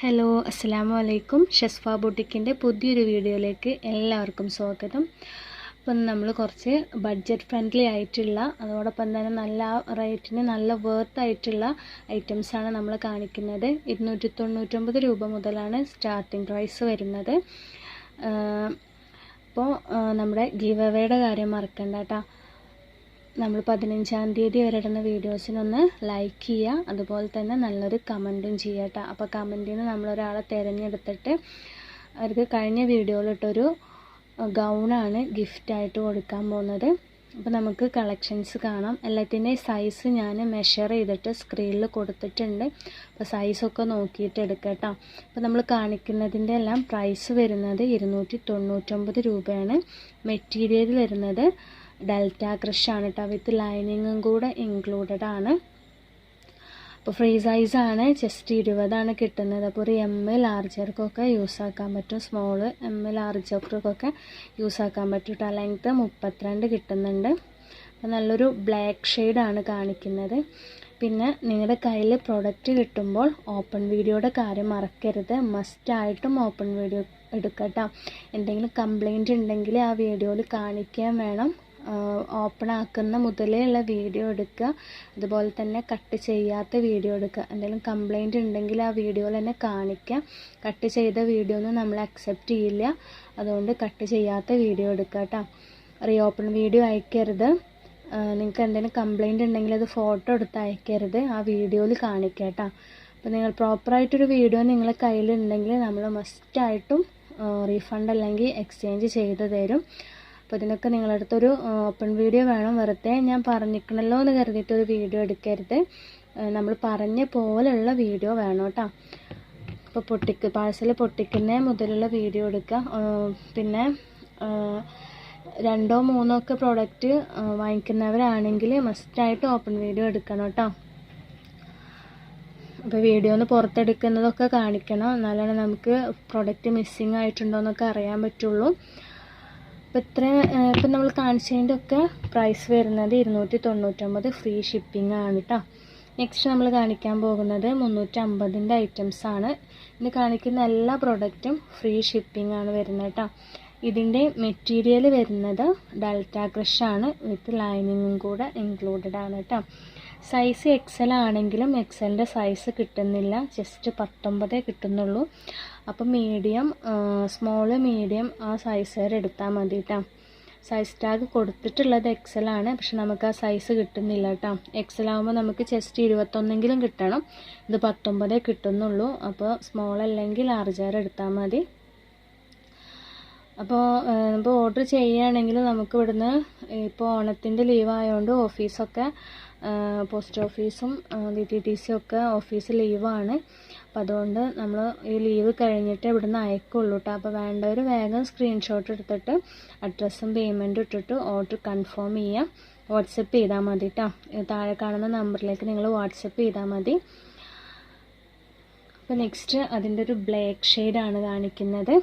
Hello അസ്സലാമു അലൈക്കും. ഷെസ്ഫ ബുട്ടിക്കിൻ്റെ പുതിയൊരു വീഡിയോയിലേക്ക് എല്ലാവർക്കും സ്വാഗതം. അപ്പം നമ്മൾ കുറച്ച് ബഡ്ജറ്റ് ഫ്രണ്ട്ലി ആയിട്ടുള്ള അതോടൊപ്പം തന്നെ നല്ല റേറ്റിന് നല്ല വർത്ത് ആയിട്ടുള്ള ഐറ്റംസാണ് നമ്മൾ കാണിക്കുന്നത്. 299 രൂപ മുതലാണ് സ്റ്റാർട്ടിംഗ് പ്രൈസ് വരുന്നത്. അപ്പോൾ നമ്മുടെ ഗീവ് അവേയുടെ കാര്യം മറക്കണ്ട കേട്ടോ. നമ്മൾ 15-ാം തീയതി വരെ ഇടുന്ന വീഡിയോസിനൊന്ന് ലൈക്ക് ചെയ്യുക, അതുപോലെ തന്നെ നല്ലൊരു കമൻറ്റും ചെയ്യുക കേട്ടോ. അപ്പോൾ കമൻറ്റിൽ നിന്ന് നമ്മളൊരാളെ തിരഞ്ഞെടുത്തിട്ട് അവർക്ക് കഴിഞ്ഞ വീഡിയോയിലിട്ടൊരു ഗൗണാണ് ഗിഫ്റ്റായിട്ട് കൊടുക്കാൻ പോകുന്നത്. അപ്പോൾ നമുക്ക് കളക്ഷൻസ് കാണാം. എല്ലാത്തിൻ്റെയും സൈസ് ഞാൻ മെഷർ ചെയ്തിട്ട് സ്ക്രീനിൽ കൊടുത്തിട്ടുണ്ട്. അപ്പോൾ സൈസൊക്കെ നോക്കിയിട്ട് എടുക്കുക കേട്ടോ. അപ്പോൾ നമ്മൾ കാണിക്കുന്നതിൻ്റെ എല്ലാം പ്രൈസ് വരുന്നത് 299 രൂപയാണ്. മെറ്റീരിയൽ വരുന്നത് ഡെൽറ്റ ക്രഷാണ് കേട്ടോ, വിത്ത് ലൈനിങ്ങും കൂടെ ഇൻക്ലൂഡഡ് ആണ്. അപ്പോൾ ഫ്രീ സൈസാണ്, ചെസ്റ്റ് 20 കിട്ടുന്നത്. അപ്പോൾ ഒരു largerക്കൊക്കെ യൂസ് ആക്കാൻ പറ്റും, സ്മോള് largerക്കൊക്കെ യൂസ് ആക്കാൻ പറ്റും കേട്ടോ. ലെങ്ത്ത് 32 കിട്ടുന്നുണ്ട്. അപ്പോൾ നല്ലൊരു ബ്ലാക്ക് ഷെയ്ഡാണ് കാണിക്കുന്നത്. പിന്നെ നിങ്ങളുടെ കയ്യിൽ പ്രൊഡക്റ്റ് കിട്ടുമ്പോൾ ഓപ്പൺ വീഡിയോയുടെ കാര്യം മറക്കരുത്. മസ്റ്റായിട്ടും ഓപ്പൺ വീഡിയോ എടുക്കുക കേട്ടോ. എന്തെങ്കിലും കംപ്ലൈൻറ്റ് ഉണ്ടെങ്കിൽ ആ വീഡിയോയിൽ കാണിക്കാൻ വേണം. ഓപ്പൺ ആക്കുന്ന മുതലേ ഉള്ള വീഡിയോ എടുക്കുക, അതുപോലെ തന്നെ കട്ട് ചെയ്യാത്ത വീഡിയോ എടുക്കുക. എന്തെങ്കിലും കംപ്ലൈൻറ്റ് ഉണ്ടെങ്കിൽ ആ വീഡിയോയിൽ തന്നെ കാണിക്കുക. കട്ട് ചെയ്ത വീഡിയോ ഒന്നും നമ്മൾ അക്സെപ്റ്റ് ചെയ്യില്ല, അതുകൊണ്ട് കട്ട് ചെയ്യാത്ത വീഡിയോ എടുക്കുക കേട്ടോ. റീഓപ്പൺ വീഡിയോ അയക്കരുത്. നിങ്ങൾക്ക് എന്തെങ്കിലും കംപ്ലൈൻറ്റ് ഉണ്ടെങ്കിൽ അത് ഫോട്ടോ എടുത്ത് അയക്കരുത്, ആ വീഡിയോയിൽ കാണിക്കുക കേട്ടോ. അപ്പോൾ നിങ്ങൾ പ്രോപ്പറായിട്ടൊരു വീഡിയോ നിങ്ങളുടെ കയ്യിലുണ്ടെങ്കിൽ നമ്മൾ മസ്റ്റായിട്ടും റീഫണ്ട് അല്ലെങ്കിൽ എക്സ്ചേഞ്ച് ചെയ്ത് തരും. അപ്പോൾ ഇതിനൊക്കെ നിങ്ങളടുത്തൊരു ഓപ്പൺ വീഡിയോ വേണം. വെറുതെ ഞാൻ പറഞ്ഞിരിക്കണല്ലോ എന്ന് കരുതിയിട്ടൊരു വീഡിയോ എടുക്കരുത്. നമ്മൾ പറഞ്ഞ പോലെയുള്ള വീഡിയോ വേണം കേട്ടോ. അപ്പോൾ പാഴ്സൽ പൊട്ടിക്കുന്ന മുതലുള്ള വീഡിയോ എടുക്കുക. പിന്നെ 2 or 3 ഒക്കെ പ്രോഡക്റ്റ് വാങ്ങിക്കുന്നവരാണെങ്കിൽ മസ്റ്റായിട്ട് ഓപ്പൺ വീഡിയോ എടുക്കണം കേട്ടോ. അപ്പോൾ വീഡിയോന്ന് പുറത്തെടുക്കുന്നതൊക്കെ കാണിക്കണം, എന്നാലാണ് നമുക്ക് പ്രൊഡക്റ്റ് മിസ്സിങ് ആയിട്ടുണ്ടോ എന്നൊക്കെ അറിയാൻ പറ്റുള്ളൂ. ഇപ്പം നമ്മൾ കാണിച്ചതിൻ്റെ ഒക്കെ പ്രൈസ് വരുന്നത് 299, ഫ്രീ ഷിപ്പിംഗ് ആണ് കേട്ടോ. നെക്സ്റ്റ് നമ്മൾ കാണിക്കാൻ പോകുന്നത് 350ൻ്റെ ഐറ്റംസാണ്. ഇത് കാണിക്കുന്ന എല്ലാ പ്രൊഡക്റ്റും ഫ്രീ ഷിപ്പിംഗ് ആണ് വരുന്നത് കേട്ടോ. ഇതിൻ്റെ മെറ്റീരിയൽ വരുന്നത് ഡെൽറ്റ ക്രഷാണ്, വിത്ത് ലൈനിങ്ങും കൂടെ ഇൻക്ലൂഡഡ് ആണ് കേട്ടോ. സൈസ് എക്സൽ ആണെങ്കിലും എക്സലിൻ്റെ സൈസ് കിട്ടുന്നില്ല, ജസ്റ്റ് 19 കിട്ടുന്നുള്ളൂ. അപ്പം മീഡിയം, സ്മോള്, മീഡിയം ആ സൈസ് വരെ എടുത്താൽ മതി കേട്ടോ. സൈസ് ടാഗ് കൊടുത്തിട്ടുള്ളത് എക്സൽ ആണ്, പക്ഷെ നമുക്ക് ആ സൈസ് കിട്ടുന്നില്ല കേട്ടോ. എക്സൽ ആകുമ്പോൾ നമുക്ക് ചെസ്റ്റ് 21 കിട്ടണം, ഇത് 19 കിട്ടുന്നുള്ളൂ. അപ്പോൾ സ്മോൾ അല്ലെങ്കിൽ ലാർജർ എടുത്താൽ മതി. അപ്പോൾ ഓർഡർ ചെയ്യുകയാണെങ്കിൽ നമുക്ക് ഇവിടുന്ന് ഇപ്പോൾ ഓണത്തിൻ്റെ ലീവ് ആയതുകൊണ്ട് ഓഫീസൊക്കെ പോസ്റ്റ് ഓഫീസും DTTC ഒക്കെ ഓഫീസ് ലീവാണ്. അപ്പോൾ അതുകൊണ്ട് നമ്മൾ ഈ ലീവ് കഴിഞ്ഞിട്ട് ഇവിടുന്ന് അയക്കുള്ളൂ കേട്ടോ. അപ്പോൾ വേണ്ടവർ വേഗം സ്ക്രീൻഷോട്ട് എടുത്തിട്ട് അഡ്രസ്സും പേയ്മെൻറ്റും ഇട്ടിട്ട് ഓർഡർ കൺഫേം ചെയ്യുക. വാട്സപ്പ് ചെയ്താൽ മതി കേട്ടോ. താഴെ കാണുന്ന നമ്പറിലേക്ക് നിങ്ങൾ വാട്സപ്പ് ചെയ്താൽ മതി. അപ്പോൾ നെക്സ്റ്റ് അതിൻ്റെ ഒരു ബ്ലാക്ക് ഷെയ്ഡാണ് കാണിക്കുന്നത്.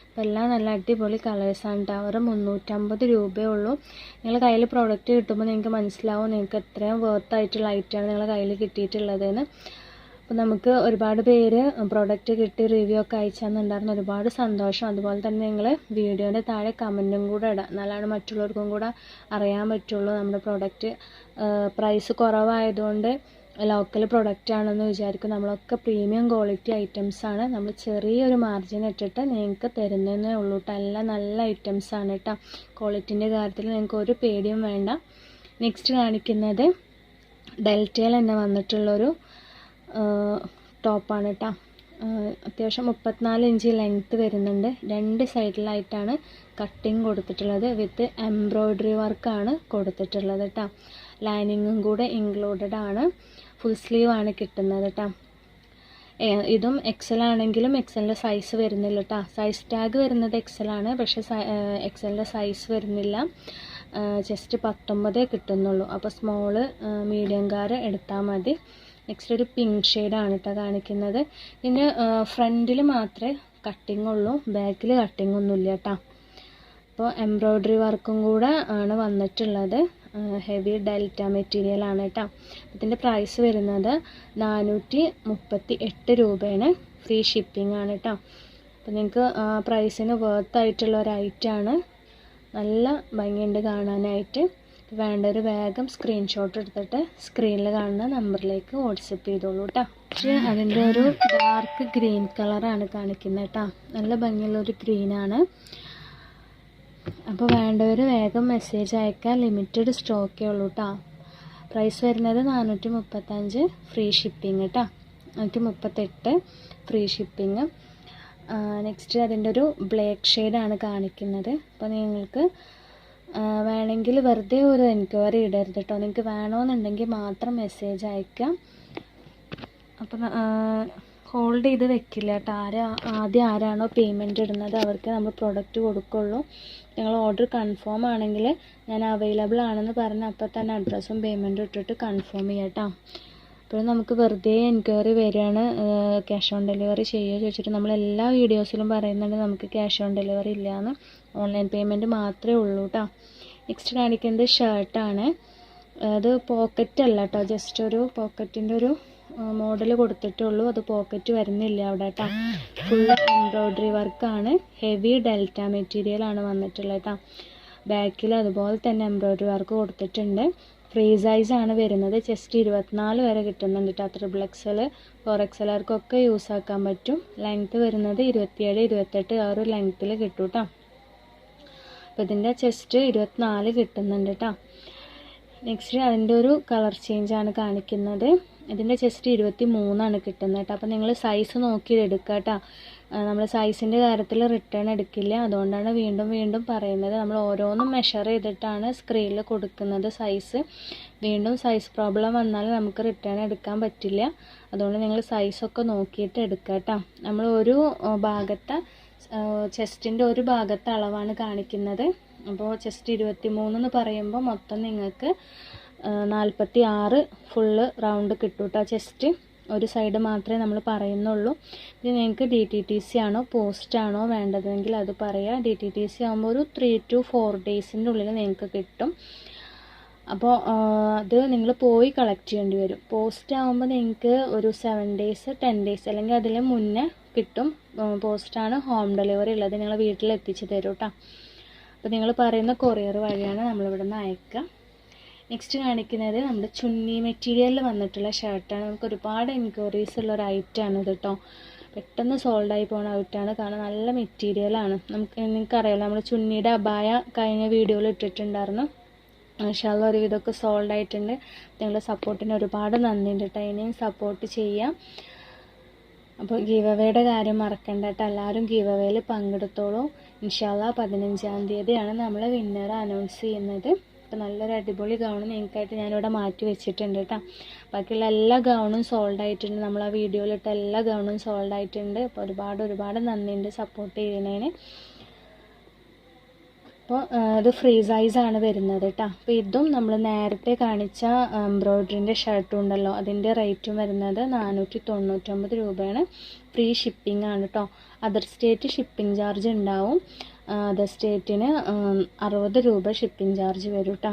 അപ്പോൾ എല്ലാം നല്ല അടിപൊളി കളേഴ്സാണ് കേട്ടോ. അവർ 350 രൂപയേ ഉള്ളൂ. നിങ്ങളുടെ കയ്യിൽ പ്രോഡക്റ്റ് കിട്ടുമ്പോൾ നിങ്ങൾക്ക് മനസ്സിലാവും നിങ്ങൾക്ക് എത്രയും വർത്തായിട്ടുള്ള ഐറ്റമാണ് നിങ്ങളുടെ കയ്യിൽ കിട്ടിയിട്ടുള്ളതെന്ന്. അപ്പോൾ നമുക്ക് ഒരുപാട് പേര് പ്രോഡക്റ്റ് കിട്ടി റിവ്യൂ ഒക്കെ അയച്ചെന്നുണ്ടായിരുന്നു, ഒരുപാട് സന്തോഷം. അതുപോലെ തന്നെ നിങ്ങൾ വീഡിയോൻ്റെ താഴെ കമൻറ്റും കൂടെ ഇടാം, എന്നാലാണ് മറ്റുള്ളവർക്കും കൂടെ അറിയാൻ പറ്റുള്ളൂ നമ്മുടെ പ്രോഡക്റ്റ് പ്രൈസ് കുറവായതുകൊണ്ട് ലോക്കൽ പ്രൊഡക്റ്റ് ആണെന്ന് വിചാരിക്കും. നമ്മളൊക്കെ പ്രീമിയം ക്വാളിറ്റി ഐറ്റംസാണ്, നമ്മൾ ചെറിയൊരു മാർജിൻ ഇട്ടിട്ട് നിങ്ങൾക്ക് തരുന്നതേ ഉള്ളൂ കേട്ടോ. എല്ലാം നല്ല ഐറ്റംസാണ് കേട്ടോ. ക്വാളിറ്റീൻ്റെ കാര്യത്തിൽ നിങ്ങൾക്ക് ഒരു പേടിയും വേണ്ട. നെക്സ്റ്റ് കാണിക്കുന്നത് ഡെൽറ്റയിൽ തന്നെ വന്നിട്ടുള്ളൊരു ടോപ്പാണ് കേട്ടോ. അത്യാവശ്യം 34 ഇഞ്ച് ലെങ്ത്ത് വരുന്നുണ്ട്. 2 സൈഡിലായിട്ടാണ് കട്ടിങ് കൊടുത്തിട്ടുള്ളത്, വിത്ത് എംബ്രോയ്ഡറി വർക്കാണ് കൊടുത്തിട്ടുള്ളത് കേട്ടോ. ലൈനിങ്ങും കൂടെ ഇൻക്ലൂഡഡ് ആണ്. ഫുൾ സ്ലീവ് ആണ് കിട്ടുന്നത് കേട്ടോ. ഇതും എക്സൽ ആണെങ്കിലും എക്സലിൻ്റെ സൈസ് വരുന്നില്ല കേട്ടോ. സൈസ് ടാഗ് വരുന്നത് എക്സൽ ആണ്, പക്ഷേ എക്സലിൻ്റെ സൈസ് വരുന്നില്ല, ജസ്റ്റ് 19 കിട്ടുന്നുള്ളൂ. അപ്പോൾ സ്മോള് മീഡിയംകാർ എടുത്താൽ മതി. നെക്സ്റ്റ് ഒരു പിങ്ക് ഷെയ്ഡാണ് കേട്ടോ കാണിക്കുന്നത്. ഇതിന് ഫ്രണ്ടിൽ മാത്രമേ കട്ടിങ് ഉള്ളൂ, ബാക്കിൽ കട്ടിങ് ഒന്നുമില്ല കേട്ടോ. അപ്പോൾ എംബ്രോയ്ഡറി വർക്കും കൂടെ ആണ് വന്നിട്ടുള്ളത്. ഹെവി ഡെൽറ്റ മെറ്റീരിയൽ ആണ് കേട്ടോ. ഇതിൻ്റെ പ്രൈസ് വരുന്നത് 438 രൂപയാണ്. ഫ്രീ ഷിപ്പിംഗ് ആണ് കേട്ടോ. അപ്പോൾ നിങ്ങൾക്ക് പ്രൈസിന് വേർത്തായിട്ടുള്ള ഒരു ഐറ്റമാണ്. നല്ല ഭംഗിയുണ്ട് കാണാനായിട്ട്. വേണ്ടൊരു വേഗം സ്ക്രീൻഷോട്ട് എടുത്തിട്ട് സ്ക്രീനിൽ കാണുന്ന നമ്പറിലേക്ക് വാട്സപ്പ് ചെയ്തോളൂ കേട്ടോ. പക്ഷേ അതിൻ്റെ ഒരു ഡാർക്ക് ഗ്രീൻ കളറാണ് കാണിക്കുന്നത് കേട്ടോ. നല്ല ഭംഗിയുള്ളൊരു ഗ്രീനാണ്. അപ്പോൾ വേണ്ടവർ വേഗം മെസ്സേജ് അയക്കാൻ. ലിമിറ്റഡ് സ്റ്റോക്കേ ഉള്ളൂ കേട്ടോ. പ്രൈസ് വരുന്നത് 435 ഫ്രീ ഷിപ്പിംഗ് കേട്ടോ. 438 ഫ്രീ ഷിപ്പിംഗ്. നെക്സ്റ്റ് അതിൻ്റെ ഒരു ബ്ലാക്ക് ഷെയ്ഡാണ് കാണിക്കുന്നത്. അപ്പോൾ നിങ്ങൾക്ക് വേണമെങ്കിൽ വെറുതെ ഒരു എൻക്വയറി ഇടരുത് കേട്ടോ. നിങ്ങൾക്ക് വേണമെന്നുണ്ടെങ്കിൽ മാത്രം മെസ്സേജ് അയക്കാം. അപ്പം ഹോൾഡ് ചെയ്ത് വെക്കില്ല കേട്ടോ. ആദ്യം ആരാണോ പേയ്മെൻറ്റ് ഇടുന്നത് അവർക്ക് നമ്മൾ പ്രൊഡക്റ്റ് കൊടുക്കുള്ളൂ. നിങ്ങൾ ഓർഡർ കൺഫേം ആണെങ്കിൽ ഞാൻ അവൈലബിൾ ആണെന്ന് പറഞ്ഞ് അപ്പോൾ തന്നെ അഡ്രസ്സും പേയ്മെൻറ്റും ഇട്ടിട്ട് കൺഫേം ചെയ്യാം കേട്ടോ. അപ്പോൾ നമുക്ക് വെറുതെ എൻക്വയറി വരികയാണ് ക്യാഷ് ഓൺ ഡെലിവറി ചെയ്യുക ചോദിച്ചിട്ട് നമ്മൾ എല്ലാ വീഡിയോസിലും പറയുന്നുണ്ട് നമുക്ക് ക്യാഷ് ഓൺ ഡെലിവറി ഇല്ലയെന്ന്. ഓൺലൈൻ പേയ്മെൻറ്റ് മാത്രമേ ഉള്ളൂ കേട്ടോ. നെക്സ്റ്റ് കാണിക്കുന്നത് ഷർട്ടാണ്. അത് പോക്കറ്റ് അല്ല കേട്ടോ, ജസ്റ്റ് ഒരു പോക്കറ്റിൻ്റെ ഒരു മോഡൽ കൊടുത്തിട്ടുള്ളൂ. അത് പോക്കറ്റ് വരുന്നില്ല അവിടെ കേട്ടോ. ഫുള്ള് എംബ്രോയ്ഡറി വർക്കാണ്. ഹെവി ഡെൽറ്റ മെറ്റീരിയലാണ് വന്നിട്ടുള്ളത് കേട്ടോ. ബാക്കിൽ അതുപോലെ തന്നെ എംബ്രോയ്ഡറി വർക്ക് കൊടുത്തിട്ടുണ്ട്. ഫ്രീ സൈസാണ് വരുന്നത്. ചെസ്റ്റ് 24 വരെ കിട്ടുന്നുണ്ട് കേട്ടോ. XXL 4XLർക്കൊക്കെ യൂസ് ആക്കാൻ പറ്റും. ലെങ്ത്ത് വരുന്നത് 27, 28 ആ ഒരു ലെങ്ത്തിൽ കിട്ടും കേട്ടോ. അപ്പോൾ ഇതിൻ്റെ ചെസ്റ്റ് 24 കിട്ടുന്നുണ്ട് കേട്ടോ. നെക്സ്റ്റ് അതിൻ്റെ ഒരു കളർ ചേഞ്ചാണ് കാണിക്കുന്നത്. ഇതിൻ്റെ ചെസ്റ്റ് 23 കിട്ടുന്നത് കേട്ടോ. അപ്പോൾ നിങ്ങൾ സൈസ് നോക്കി എടുക്കുക കേട്ടോ. നമ്മൾ സൈസിൻ്റെ കാര്യത്തിൽ റിട്ടേൺ എടുക്കില്ല. അതുകൊണ്ടാണ് വീണ്ടും വീണ്ടും പറയുന്നത്. നമ്മൾ ഓരോന്നും മെഷർ ചെയ്തിട്ടാണ് സ്ക്രീനിൽ കൊടുക്കുന്നത് സൈസ്. വീണ്ടും സൈസ് പ്രോബ്ലം വന്നാൽ നമുക്ക് റിട്ടേൺ എടുക്കാൻ പറ്റില്ല. അതുകൊണ്ട് നിങ്ങൾ സൈസൊക്കെ നോക്കിയിട്ട് എടുക്കുക കേട്ടോ. നമ്മൾ ഒരു ഭാഗത്തെ ചെസ്റ്റിൻ്റെ ഒരു ഭാഗത്തെ അളവാണ് കാണിക്കുന്നത്. അപ്പോൾ ചെസ്റ്റ് 23 എന്ന് പറയുമ്പോൾ മൊത്തം നിങ്ങൾക്ക് 46 ഫുള്ള് റൗണ്ട് കിട്ടും കേട്ടോ. ചെസ്റ്റ് ഒരു സൈഡ് മാത്രമേ നമ്മൾ പറയുന്നുള്ളൂ. ഇത് നിങ്ങൾക്ക് DTTC ആണോ പോസ്റ്റാണോ വേണ്ടതെങ്കിൽ അത് പറയാം. DTTC ആകുമ്പോൾ ഒരു 3 to 4 ഡേയ്സിൻ്റെ ഉള്ളിൽ നിങ്ങൾക്ക് കിട്ടും. അപ്പോൾ അത് നിങ്ങൾ പോയി കളക്ട് ചെയ്യേണ്ടി വരും. പോസ്റ്റ് ആകുമ്പോൾ നിങ്ങൾക്ക് ഒരു 7 days 10 days അല്ലെങ്കിൽ അതിൽ മുന്നേ കിട്ടും. പോസ്റ്റാണ് ഹോം ഡെലിവറി ഉള്ളത്. നിങ്ങൾ വീട്ടിൽ എത്തിച്ച് തരും കേട്ടോ. അപ്പോൾ നിങ്ങൾ പറയുന്ന കൊറിയർ വഴിയാണ് നമ്മളിവിടെ നിന്ന് അയക്കുക. നെക്സ്റ്റ് കാണിക്കുന്നത് നമ്മുടെ ചുന്നി മെറ്റീരിയലിൽ വന്നിട്ടുള്ള ഷർട്ടാണ്. നമുക്ക് ഒരുപാട് എൻക്വയറീസ് ഉള്ള ഒരു ഐറ്റമാണ് ഇത് കേട്ടോ. പെട്ടെന്ന് സോൾഡ് ആയി പോകുന്ന ഐറ്റമാണ്. കാരണം നല്ല മെറ്റീരിയലാണ്. നിങ്ങൾക്കറിയാമല്ലോ നമ്മൾ ചുന്നിയുടെ അബായ കഴിഞ്ഞ വീഡിയോയിൽ ഇട്ടിട്ടുണ്ടായിരുന്നു. ഇൻഷാല്ലാ ഒരുവിധമൊക്കെ സോൾഡ് ആയിട്ടുണ്ട്. നിങ്ങളുടെ സപ്പോർട്ടിന് ഒരുപാട് നന്ദിയുണ്ട് കേട്ടോ. ഇനിയും സപ്പോർട്ട് ചെയ്യാം. അപ്പോൾ ഗീവ് അവേയുടെ കാര്യം മറക്കണ്ട കേട്ടോ. എല്ലാവരും ഗീവ് അവേയിൽ പങ്കെടുത്തോളൂ. ഇൻഷാല്ലാ 15-ാം തീയതിയാണ് നമ്മൾ വിന്നർ അനൗൺസ് ചെയ്യുന്നത്. അപ്പോൾ നല്ലൊരു അടിപൊളി ഗൗൺ നിങ്ങൾക്കായിട്ട് ഞാനിവിടെ മാറ്റി വെച്ചിട്ടുണ്ട് കേട്ടോ. ബാക്കിയുള്ള എല്ലാ ഗൗണും സോൾഡ് ആയിട്ടുണ്ട്. നമ്മൾ ആ വീഡിയോയിലിട്ട എല്ലാ ഗൗണും സോൾഡ് ആയിട്ടുണ്ട്. അപ്പോൾ ഒരുപാട് നന്ദിയുണ്ട് സപ്പോർട്ട് ചെയ്യുന്നതിന്. അപ്പോൾ ഇത് ഫ്രീ സൈസാണ് വരുന്നത് കേട്ടോ. അപ്പോൾ ഇതും നമ്മൾ നേരത്തെ കാണിച്ച എംബ്രോയ്ഡറിൻ്റെ ഷർട്ടും ഉണ്ടല്ലോ അതിൻ്റെ റേറ്റും വരുന്നത് 499 രൂപയാണ്. ഫ്രീ ഷിപ്പിംഗ് ആണ് കേട്ടോ. അതർ സ്റ്റേറ്റ് ഷിപ്പിംഗ് ചാർജ് ഉണ്ടാവും. അതർ സ്റ്റേറ്റിന് 60 രൂപ ഷിപ്പിംഗ് ചാർജ് വരും കേട്ടോ.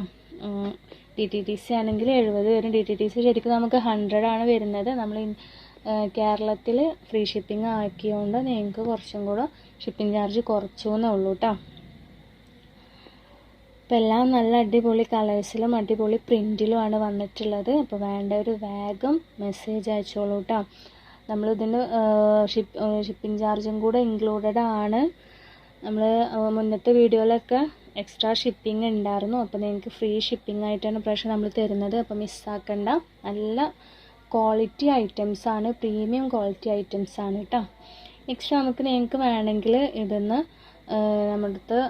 DTTC ആണെങ്കിൽ 70 വരും. DTTC ശരിക്കും നമുക്ക് 100 ആണ് വരുന്നത്. നമ്മൾ കേരളത്തിൽ ഫ്രീ ഷിപ്പിംഗ് ആക്കിയതുകൊണ്ട് നിങ്ങൾക്ക് കുറച്ചും കൂടെ ഷിപ്പിംഗ് ചാർജ് കുറച്ചു എന്നേ ഉള്ളൂ കേട്ടോ. അപ്പോൾ എല്ലാം നല്ല അടിപൊളി കളേഴ്സിലും അടിപൊളി പ്രിൻറ്റിലുമാണ് വന്നിട്ടുള്ളത്. അപ്പോൾ വേണ്ടവർ വേഗം മെസ്സേജ് അയച്ചോളൂ കേട്ടോ. നമ്മളിതിന് ഷിപ്പിംഗ് ചാർജും കൂടെ ഇൻക്ലൂഡഡ് ആണ്. നമ്മൾ മുന്നത്തെ വീഡിയോയിലൊക്കെ എക്സ്ട്രാ ഷിപ്പിംഗ് ഉണ്ടായിരുന്നു. അപ്പോൾ നിങ്ങൾക്ക് ഫ്രീ ഷിപ്പിംഗ് ആയിട്ടാണ് പ്രാവശ്യം നമ്മൾ തരുന്നത്. അപ്പോൾ മിസ്സാക്കണ്ട. നല്ല ക്വാളിറ്റി ഐറ്റംസാണ്. പ്രീമിയം ക്വാളിറ്റി ഐറ്റംസാണ് കേട്ടോ. നെക്സ്റ്റ് നിങ്ങൾക്ക് വേണമെങ്കിൽ ഇതിന്ന് നമ്മുടെ അടുത്ത്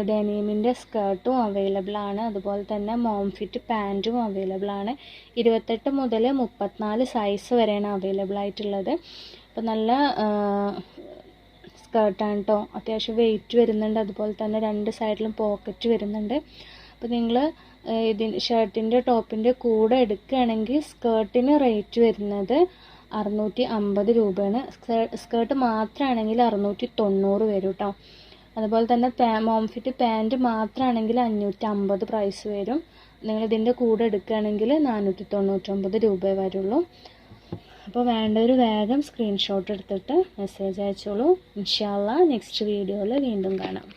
ഡെനീമിൻ്റെ സ്കേർട്ടും അവൈലബിൾ ആണ്. അതുപോലെ തന്നെ മോം ഫിറ്റ് പാൻറ്റും അവൈലബിൾ ആണ്. 28 മുതൽ 34 സൈസ് വരെയാണ് അവൈലബിൾ ആയിട്ടുള്ളത്. അപ്പോൾ നല്ല സ്കേർട്ടാണ് കേട്ടോ. അത്യാവശ്യം വെയിറ്റ് വരുന്നുണ്ട്. അതുപോലെ തന്നെ 2 സൈഡിലും പോക്കറ്റ് വരുന്നുണ്ട്. അപ്പോൾ നിങ്ങൾ ഷർട്ടിൻ്റെ ടോപ്പിൻ്റെ കൂടെ എടുക്കുകയാണെങ്കിൽ സ്കേർട്ടിന് റേറ്റ് വരുന്നത് 650 രൂപയാണ്. സ്കേർട്ട് മാത്രമാണെങ്കിൽ 690 വരും കേട്ടോ. അതുപോലെ തന്നെ മോം ഫിറ്റ് പാൻറ്റ് മാത്രമാണെങ്കിൽ 550 പ്രൈസ് വരും. നിങ്ങളിതിൻ്റെ കൂടെ എടുക്കുകയാണെങ്കിൽ 499 രൂപ വരുള്ളൂ. അപ്പോൾ വേണ്ടൊരു വേഗം സ്ക്രീൻഷോട്ട് എടുത്തിട്ട് മെസ്സേജ് അയച്ചോളൂ. ഇൻഷാ അല്ലാഹ് നെക്സ്റ്റ് വീഡിയോയിൽ വീണ്ടും കാണാം.